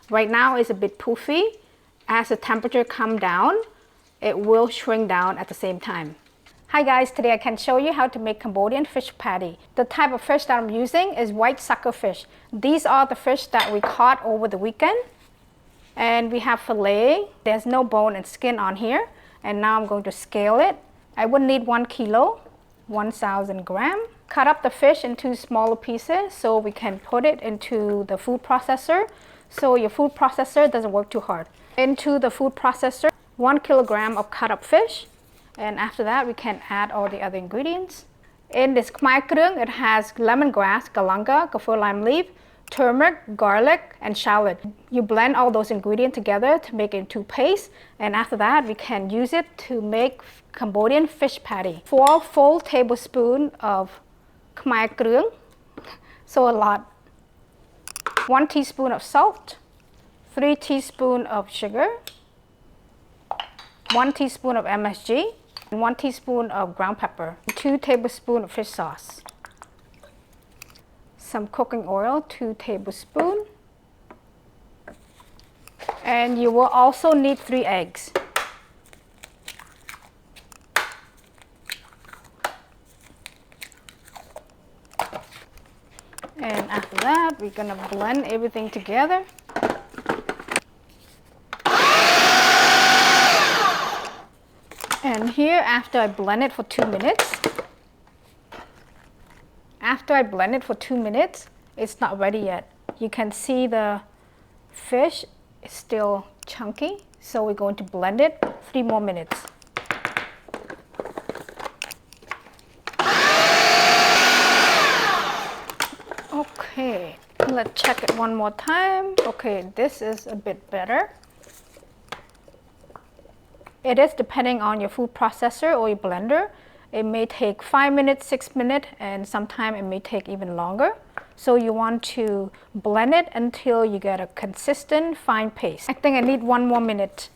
Right now it's a bit poofy. As the temperature comes down, it will shrink down at the same time. Hi guys, today I can show you how to make Cambodian fish patty. The type of fish that I'm using is white sucker fish. These are the fish that we caught over the weekend. And we have fillet. There's no bone and skin on here. And now I'm going to scale it. I would need 1 kilo, 1,000 grams. Cut up the fish into smaller pieces so we can put it into the food processor so your food processor doesn't work too hard. Into the food processor, 1 kilogram of cut up fish, and after that we can add all the other ingredients. In this Khmer-speaking, it has lemongrass, galanga, kaffir lime leaf, turmeric, garlic, and shallot. You blend all those ingredients together to make it into paste, and after that we can use it to make Cambodian fish patty. 4 full tablespoons of Khmer-speaking, so a lot. 1 teaspoon of salt, 3 teaspoons of sugar, 1 teaspoon of MSG, and 1 teaspoon of ground pepper, 2 tablespoons of fish sauce. Some cooking oil, 2 tablespoons. And you will also need 3 eggs. And after that, we're gonna blend everything together. And here, after I blend it for 2 minutes, it's not ready yet. You can see the fish is still chunky, so we're going to blend it 3 more minutes. Okay, let's check it one more time. Okay, this is a bit better. It is depending on your food processor or your blender. It may take 5 minutes, 6 minutes, and sometimes it may take even longer. So you want to blend it until you get a consistent fine paste. I think I need 1 more minute.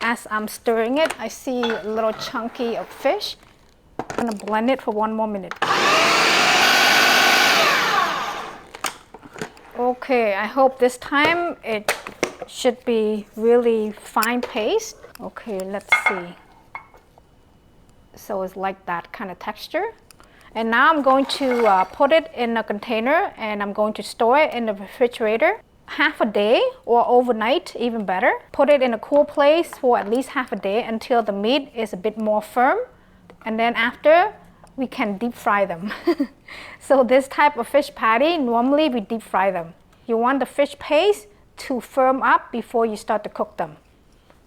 As I'm stirring it, I see a little chunky of fish. I'm gonna blend it for 1 more minute. Okay, I hope this time it should be really fine paste. Okay, let's see. So it's like that kind of texture. And now I'm going to put it in a container and I'm going to store it in the refrigerator half a day or overnight, even better. Put it in a cool place for at least half a day until the meat is a bit more firm. And then after, we can deep fry them. So this type of fish patty, normally we deep fry them. You want the fish paste to firm up before you start to cook them.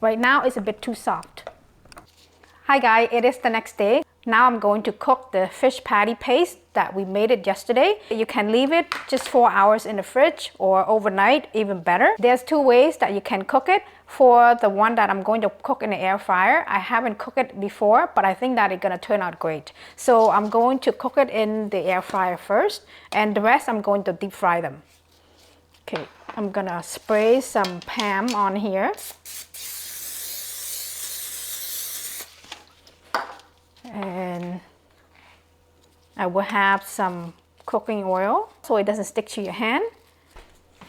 Right now it's a bit too soft. Hi guys, it is the next day. Now I'm going to cook the fish patty paste that we made it yesterday. You can leave it just 4 hours in the fridge or overnight, even better. There's 2 ways that you can cook it. For the one that I'm going to cook in the air fryer, I haven't cooked it before, but I think that it's gonna turn out great. So I'm going to cook it in the air fryer first, and the rest I'm going to deep fry them. Okay, I'm gonna spray some Pam on here. And I will have some cooking oil so it doesn't stick to your hand. I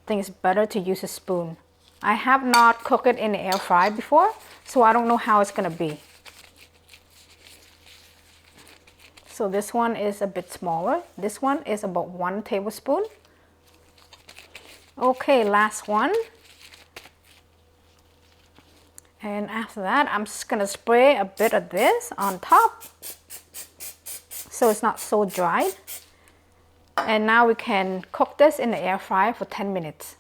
think it's better to use a spoon. I have not cooked it in the air fryer before, so I don't know how it's gonna be. So this one is a bit smaller. This one is about 1 tablespoon. Okay, last one. And after that, I'm just gonna spray a bit of this on top so it's not so dry. And now we can cook this in the air fryer for 10 minutes.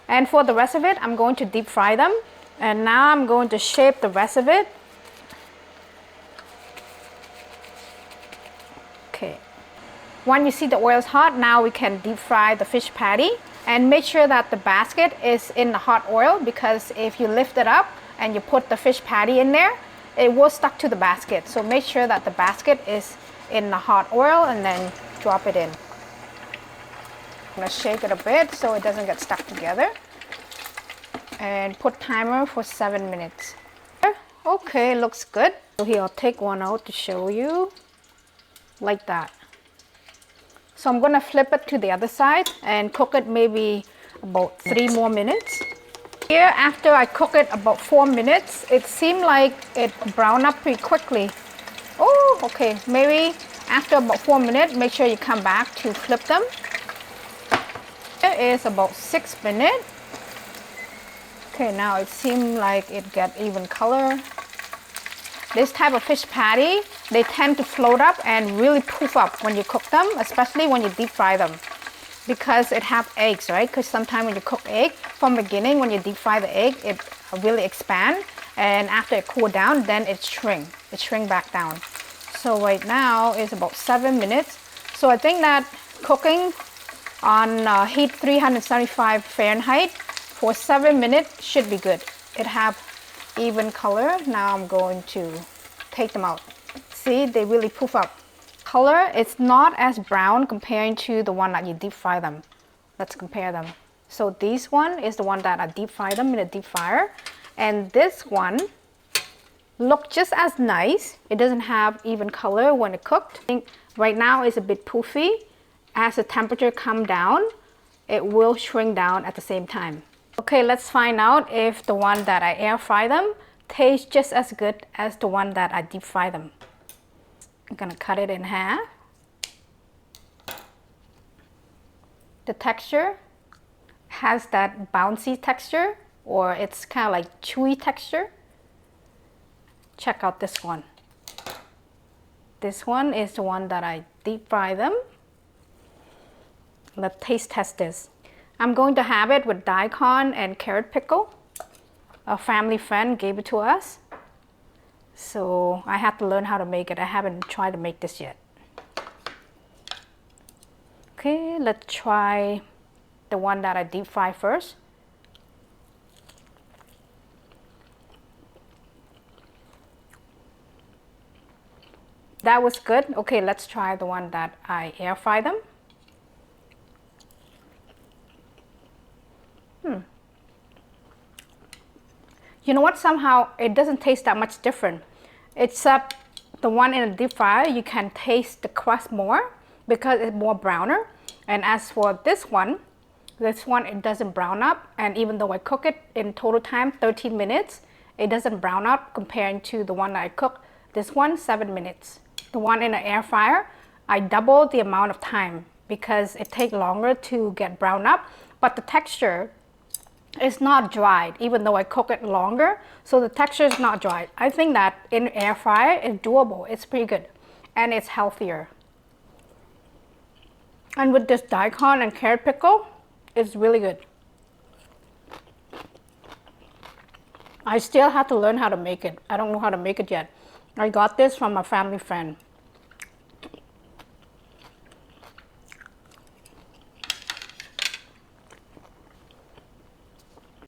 And for the rest of it, I'm going to deep fry them. And now I'm going to shape the rest of it. Okay. When you see the oil is hot, now we can deep fry the fish patty. And make sure that the basket is in the hot oil, because if you lift it up and you put the fish patty in there, it will stuck to the basket. So make sure that the basket is in the hot oil and then drop it in. I'm gonna shake it a bit so it doesn't get stuck together. And put timer for 7 minutes. Okay, looks good. So here, I'll take one out to show you. Like that. So I'm gonna flip it to the other side and cook it maybe about 3 more minutes. Here, after I cook it about 4 minutes, it seemed like it browned up pretty quickly. Oh, okay, maybe after about 4 minutes, make sure you come back to flip them. It is about 6 minutes. Okay, now it seems like it got even color. This type of fish patty, they tend to float up and really poof up when you cook them, especially when you deep fry them. Because it have eggs, right? Because sometimes when you cook egg, from the beginning, when you deep fry the egg, it really expand. And after it cool down, then it shrink back down. So right now it's about 7 minutes. So I think that cooking on heat 375 Fahrenheit for 7 minutes should be good. It have even color. Now I'm going to take them out. See, they really poof up. Color, it's not as brown comparing to the one that you deep fry them. Let's compare them. So this one is the one that I deep fry them in a deep fryer, and this one look just as nice. It doesn't have even color when it cooked. I think right now it's a bit poofy. As the temperature come down, it will shrink down at the same time. Okay, let's find out if the one that I air fry them tastes just as good as the one that I deep fry them. I'm gonna cut it in half. The texture has that bouncy texture, or it's kind of like chewy texture. Check out this one. This one is the one that I deep fry them. Let's taste test this. I'm going to have it with daikon and carrot pickle. A family friend gave it to us. So I have to learn how to make it. I haven't tried to make this yet. Okay, let's try the one that I deep fry first. That was good. Okay, let's try the one that I air fry them. You know what? Somehow it doesn't taste that much different. Except the one in the deep fryer, you can taste the crust more because it's more browner. And as for this one it doesn't brown up. And even though I cook it in total time 13 minutes, it doesn't brown up comparing to the one that I cooked. This one 7 minutes. The one in the air fryer, I doubled the amount of time because it takes longer to get brown up. But the texture is not dried, even though I cook it longer, so the texture is not dried. I think that in air fryer is doable. It's pretty good and it's healthier. And with this daikon and carrot pickle, it's really good. I still have to learn how to make it. I don't know how to make it yet. I got this from a family friend.